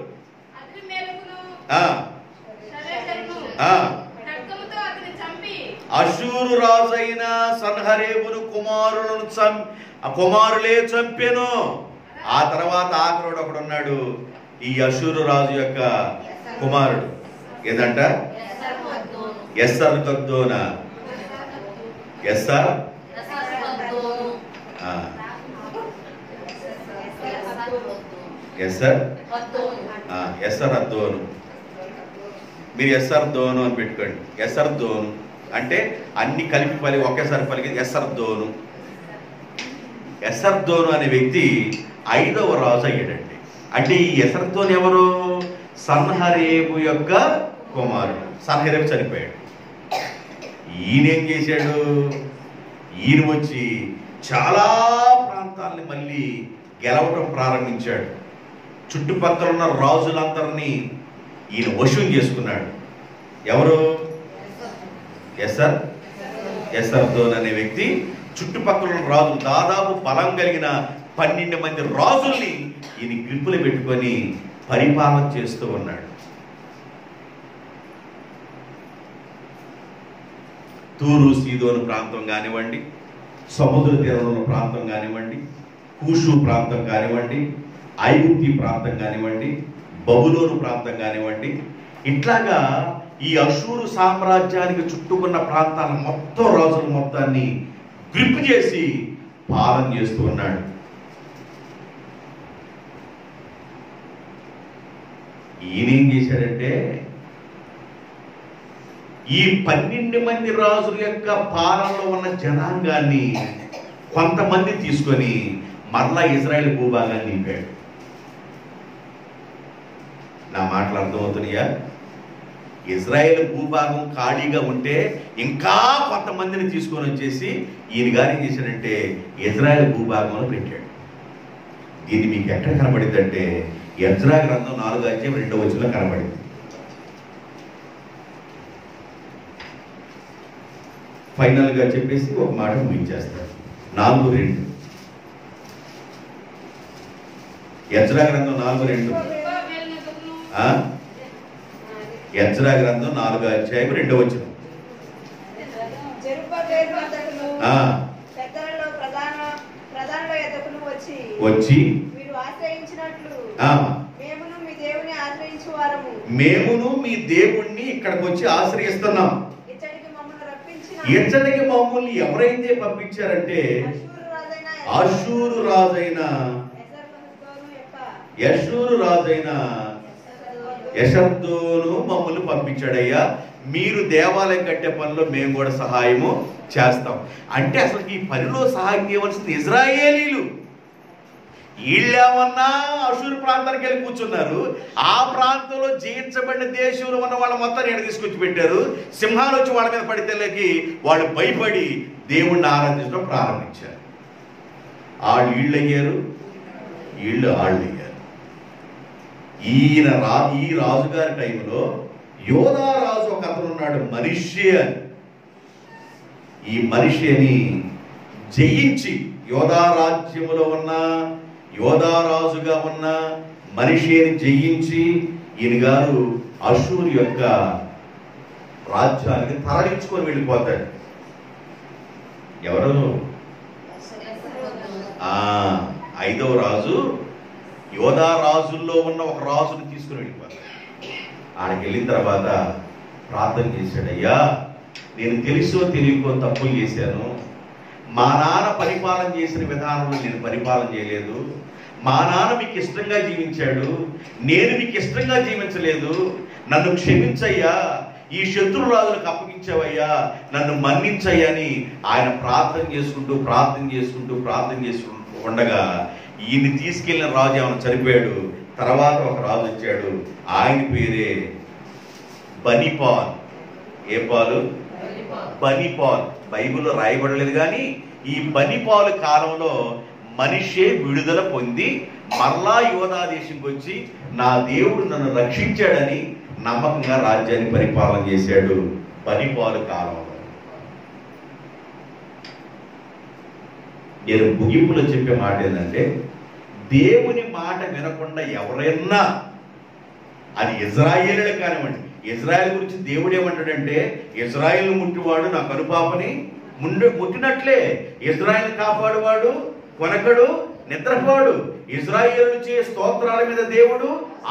అష్షూరు రాజైన సన్హరీబును కుమారులే చంపెను. ఆ తర్వాత ఆఖరుడు ఒకడు ఉన్నాడు, ఈ అష్షూరు రాజు యొక్క కుమారుడు. ఏదంట? ఎస్సర్హద్దోనా? ఎస్సర్హద్దోను. మీరు ఎస్సర్దోను అని పెట్టుకోండి. ఎస్సర్దోను అంటే అన్ని కలిపి ఒకేసారి పలికి ఎస్సర్దోను. ఎస్సర్దోను అనే వ్యక్తి 5వ రాజు అయ్యాడండి. అంటే ఈ ఎస్సర్దోను ఎవరు? సన్హరీబు యొక్క కుమారుడు. సన్హరీబు చనిపోయాడు. ఈయనేం చేశాడు? ఈయన వచ్చి చాలా ప్రాంతాలని మళ్ళీ గెలవటం ప్రారంభించాడు. చుట్టుపక్కల ఉన్న రాజులందరినీ ఈయన వశం చేసుకున్నాడు. ఎవరు? ఎస్సర్దోను అనే వ్యక్తి చుట్టుపక్కల ఉన్న రాజులు, దాదాపు బలం కలిగిన 12 మంది రాజుల్ని ఈయన గ్రిప్పులు పెట్టుకొని పరిపాలన చేస్తూ ఉన్నాడు. తూరు సీదోను ప్రాంతం కానివ్వండి, సముద్ర తీరంలో ప్రాంతం కానివ్వండి, కూషు ప్రాంతం కానివ్వండి, ఐగుప్తి ప్రాంతం కానివ్వండి, బబులోను ప్రాంతం కానివ్వండి, ఇట్లాగా ఈ అష్షూరు సామ్రాజ్యానికి చుట్టుకున్న ప్రాంతాల మొత్తం రాజుల మొత్తాన్ని గ్రిప్ చేసి పాలన చేస్తూ ఉన్నాడు. ఈయనేం చేశాడంటే ఈ 12 మంది రాజుల యొక్క పాలనలో ఉన్న జనాంగాన్ని కొంతమంది తీసుకొని మరలా ఇజ్రాయెల్ భూభాగాన్ని నింపాడు. నా మాటలు అర్థమవుతున్నాయా? ఇజ్రాయెల్ భూభాగం ఖాళీగా ఉంటే ఇంకా కొంతమందిని తీసుకొని వచ్చేసి ఈయన గారు ఏం చేశాడంటే ఇజ్రాయెల్ భూభాగంలో పెట్టాడు. దీన్ని మీకు ఎక్కడ కనబడింది అంటే ఎజ్రా గ్రంథం 4వ అధ్యాయం 2వ వచనంలో కనబడింది. ఫైనల్ గా చెప్పేసి ఒక మాట ముగించేస్తారు. 4:2 ఎజ్రా గ్రంథం 4:2 ఎజ్రా గ్రంథం 4వ అధ్యాయం 2వ వచనం. వచ్చి మేమును మీ దేవుణ్ణి ఇక్కడికి వచ్చి ఆశ్రయిస్తున్నాం. ఇచ్చటికి మమ్మల్ని ఎవరైతే పంపించారంటే అష్షూరు రాజైన ఎస్సర్దోను మమ్మల్ని పంపించాడయ్యా. మీరు దేవాలయం కట్టే పనిలో మేము కూడా సహాయము చేస్తాం. అంటే అసలు ఈ పనిలో సహాయం చేయవలసింది ఇజ్రాయేలీలు. వీళ్ళేమన్నా అష్షూరు ప్రాంతానికి వెళ్ళి కూర్చున్నారు. ఆ ప్రాంతంలో జయించబడిన దేశంలో ఉన్న వాళ్ళ మొత్తాన్ని ఎడ తీసుకొచ్చి పెట్టారు. సింహాలు వచ్చి వాళ్ళ మీద పడితేలకి వాళ్ళు భయపడి దేవుణ్ణి ఆరాధించడం ప్రారంభించారు. వాళ్ళు వీళ్ళయ్యారు, వీళ్ళు వాళ్ళు అయ్యారు. ఈ రాజుగారి టైంలో యోధా రాజు ఒక అతను ఉన్నాడు, మనష్షే అని. ఈ మనష్షేని జయించి యోధా రాజ్యములో ఉన్న యోధా రాజుగా ఉన్న మనష్షేని జయించి ఈయన గారు అష్షూరు యొక్క రాజ్యానికి తరలించుకొని వెళ్ళిపోతాడు. ఎవరు? 5వ రాజు యోధా రాజుల్లో ఉన్న ఒక రాజుని తీసుకుని వెళ్ళిపోతాడు. ఆడికి వెళ్ళిన తర్వాత ప్రార్థన చేశాడు, అయ్యా నేను తెలుసో తెలియకో తప్పులు చేశాను. మా నాన్న పరిపాలన చేసిన విధానంలో నేను పరిపాలన చేయలేదు. మా నాన్న మీకు ఇష్టంగా జీవించాడు, నేను మీకు ఇష్టంగా జీవించలేదు, నన్ను క్షమించయ్యా, ఈ శత్రురాజులకు అప్పగించావయ్యా, నన్ను మన్నించయ్యా అని ఆయన ప్రార్థన చేసుకుంటూ ఉండగా ఈయన్ని తీసుకెళ్లిన రాజు ఏమైనా చనిపోయాడు. తర్వాత ఒక రాజు వచ్చాడు, ఆయన పేరే బనిపాల్. ఏ పాలు? బనిపాల్. బైబిల్లో రాయబడలేదు, కానీ ఈ బనిపాలు కాలంలో మనిషే విడుదల పొంది మరలా యోధా దేశంకి వచ్చి నా దేవుడు నన్ను రక్షించాడని నమ్మకంగా రాజ్యాన్ని పరిపాలన చేశాడు బనిపాలు కాలంలో. నేను ముగింపులో చెప్పే మాట ఏంటంటే, దేవుని మాట వినకుండా ఎవరైనా, అది ఇజ్రాయేలు కానివ్వండి, ఇజ్రాయేల్ గురించి దేవుడు ఏమంటాడంటే, ఇజ్రాయేల్ ముట్టివాడు నా కనుపాపని ముట్టినట్లే, ఇజ్రాయేల్ కాపాడువాడు కొనకడు నిద్రపోడు, ఇజ్రాయేలు చే స్తోత్రాల మీద దేవుడు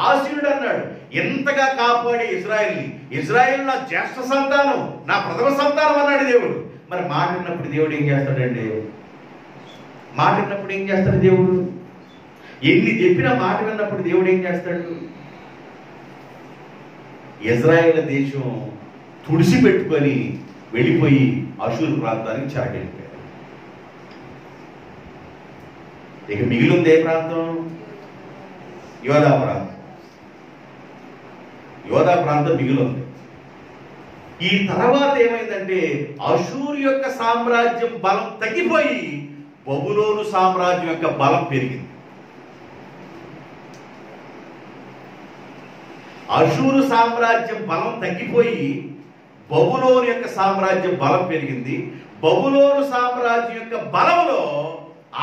ఆశీనుడు అన్నాడు. ఎంతగా కాపాడే ఇజ్రాయేల్ నా జ్యేష్ఠ సంతానం, నా ప్రథమ సంతానం అన్నాడు దేవుడు. మరి మాట విన్నప్పుడు దేవుడు ఏం చేస్తాడండి? మాట విన్నప్పుడు ఏం చేస్తాడు దేవుడు? ఎన్ని చెప్పినా మాట విన్నప్పుడు దేవుడు ఏం చేస్తాడు? ఇజ్రాయేల్ దేశం తుడిసిపెట్టుకొని వెళ్ళిపోయి అషూరు ప్రాంతానికి చెరకెళ్ళిపోయాడు. ఇక మిగిలింది ఏ ప్రాంతం? యోధా ప్రాంతం. యోధా ప్రాంతం మిగిలింది. ఈ తర్వాత ఏమైందంటే, అషూరు యొక్క సామ్రాజ్యం బలం తగ్గిపోయి బబులోను సామ్రాజ్యం యొక్క బలం పెరిగింది. అషూరు సామ్రాజ్యం బలం తగ్గిపోయి బబులోను యొక్క సామ్రాజ్యం బలం పెరిగింది. బబులోను సామ్రాజ్యం యొక్క బలంలో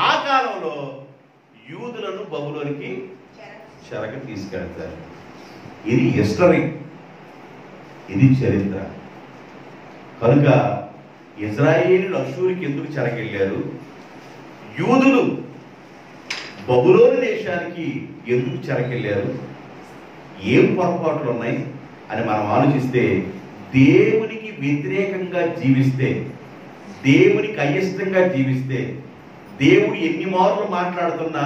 ఆ కాలంలో యూదులను బబులోనికి చెరక తీసుకెళ్తారు. ఇది హిస్టరీ, ఇది చరిత్ర. కనుక ఇజ్రాయేలీలు అషూరుకి ఎందుకు చెరకెళ్ళారు, యూదులు బబులోను దేశానికి ఎందుకు చెరకెళ్ళారు, ఏం పొరపాట్లు ఉన్నాయి అని మనం ఆలోచిస్తే, దేవునికి వ్యతిరేకంగా జీవిస్తే, దేవునికి అయిష్టంగా జీవిస్తే, దేవుడు ఎన్ని మార్లు మాట్లాడుతున్నా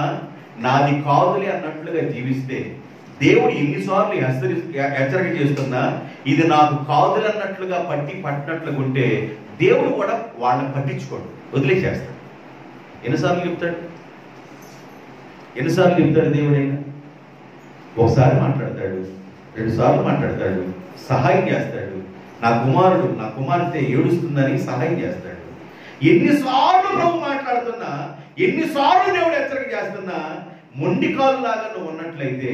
నాది కాదులే అన్నట్లుగా జీవిస్తే, దేవుడు ఎన్నిసార్లు హెచ్చరిక చేస్తున్నా ఇది నాకు కాదులే అన్నట్లుగా పట్టినట్లుగా ఉంటే, దేవుడు కూడా వాళ్ళని పట్టించుకోడు, వదిలేసేస్తాడు. ఎన్నిసార్లు చెప్తాడు దేవుడైనా? ఒకసారి మాట్లాడతాడు, 2 సార్లు మాట్లాడతాడు, సహాయం చేస్తాడు. నా కుమారుడు నా కుమార్తె ఏడుస్తుందని సహాయం చేస్తాడు. ఎన్నిసార్లు ప్రభు మాట్లాడుతున్నా, ఎన్నిసార్లు దేవుడు హెచ్చరిక చేస్తున్నా, మొండి కాలు లాగా నువ్వు ఉన్నట్లయితే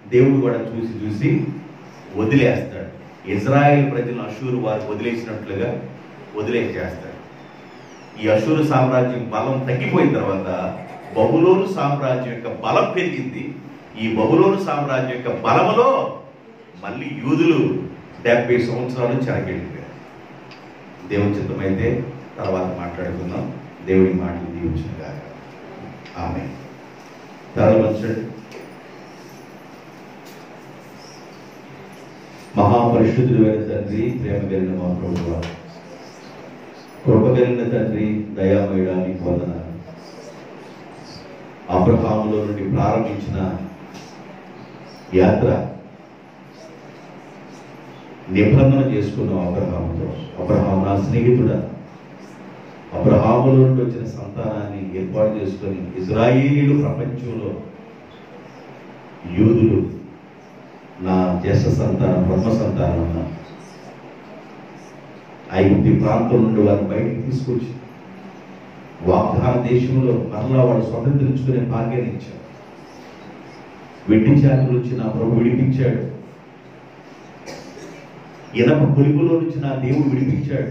దేవుడు కూడా చూసి వదిలేస్తాడు. ఇజ్రాయేల్ ప్రజలను అషూరు వారు వదిలేసినట్లుగా వదిలేసేస్తాడు. ఈ అషూరు సామ్రాజ్యం బలం తగ్గిపోయిన తర్వాత బబులోను సామ్రాజ్యం యొక్క బలం పెరిగింది. ఈ బబులోను సామ్రాజ్యం యొక్క బలములో మళ్ళీ యూదులు 70 సంవత్సరాలు చెరకెళ్ళిపోయారు. దేవుని చిత్తమైతే తర్వాత మాట్లాడుకుందాం. దేవుడి మాటలు దీవించుగాక. ఆమేన్. తలవంచండి. మహాపరిశుద్ధుడైన తండ్రి, ప్రేమ కలిగిన మా ప్రభువా, కృప కలిగిన తండ్రి, దయామయుడా, నీకు వందనాలు. అబ్రహాములో నుండి ప్రారంభించిన యాత్ర నిబంధన చేసుకున్నాం అబ్రహాముతో. అబ్రహాము నా స్నేహితుడా, అబ్రహాములో నుండి వచ్చిన సంతానాన్ని ఏర్పాటు చేసుకొని ఇజ్రాయేలీలు ప్రపంచంలో, యూదులు నా జ్యేష్ఠ సంతానం, బ్రహ్మ సంతానం అన్నా. ఐగుప్తు ప్రాంతం నుండి వారిని బయటికి తీసుకొచ్చి వాగ్దాన దేశంలో మరలా వాడు స్వతంత్రించుకునే భాగ్యాన్ని ఇచ్చాడు. వెట్టి చాకులు వచ్చి నా ప్రభు విడిపించాడు. ఇనప కొలుపులో నుంచి నా దేవుడు విడిపించాడు.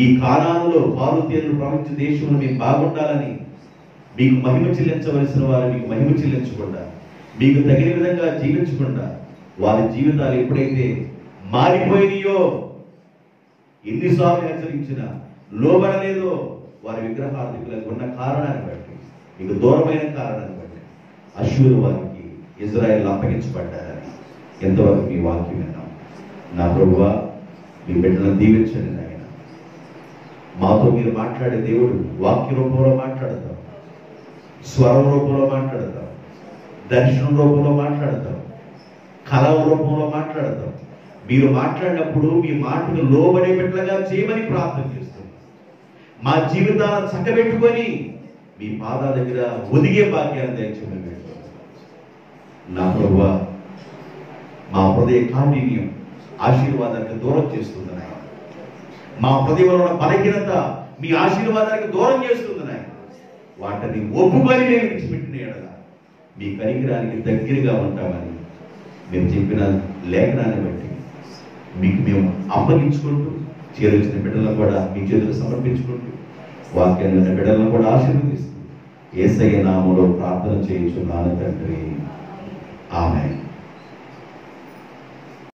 ఈ కానానులో పాలు తేనెలు ప్రవహించే దేశంలో మీకు బాగుండాలని, మీకు మహిమ చెల్లించవలసిన వారు మీకు మహిమ చెల్లించకుండా, మీకు తగిన విధంగా జీవించకుండా వారి జీవితాలు ఎప్పుడైతే మారిపోయినాయో, ఎన్నిసార్లు హెచ్చరించినా లోబడలేదో, వారి విగ్రహార్థికులకు ఉన్న కారణాన్ని బట్టి, మీకు దూరమైన కారణాన్ని బట్టి అషూరు వారికి ఇజ్రాయేల్ అప్పగించబడ్డారని ఎంతవరకు మీ వాక్యం విన్నాం. నా ప్రభువా, మీ బిడ్డలను దీవించండి నాయన. మాతో మీరు మాట్లాడే దేవుడు, వాక్య రూపంలో మాట్లాడతాం. స్వరం రూపంలో మాట్లాడతాం, దర్శనం రూపంలో మాట్లాడతాం, కళ రూపంలో మాట్లాడతాం. మీరు మాట్లాడినప్పుడు మీ మాటను లోబడే బిడ్డలుగా చేయమని ప్రార్థన చేస్తాం. మా జీవితాలను చక్కబెట్టుకొని మీ పాదాల దగ్గర ఒదిగే భాగ్యాన్ని దయచేయమని పెట్టుకుంటాం. నా ప్రభువా, మా హృదయ కాఠిన్యం ఆశీర్వాదానికి దూరం చేస్తుంది నాయన. మా హృదయంలో ఉన్న బలహీనత మీ ఆశీర్వాదానికి దూరం చేస్తుంది నాయన. వాటిని ఒప్పుకొని నేను విడిచిపెట్టిన ఎడల మీ కనికరానికి దగ్గరగా ఉంటామని మేము చెప్పిన లేఖనాన్ని బట్టి మీకు మేము అప్పగించుకుంటూ చేరువచ్చిన బిడ్డలను కూడా మీ చేతులు సమర్పించుకుంటూ వాక్యాన్ని ఉన్న బిడ్డలను కూడా ఆశీర్వదిస్తూ యేసయ్య నామములో ప్రార్థన చేయించున్నాను తండ్రి. ఆమేన్.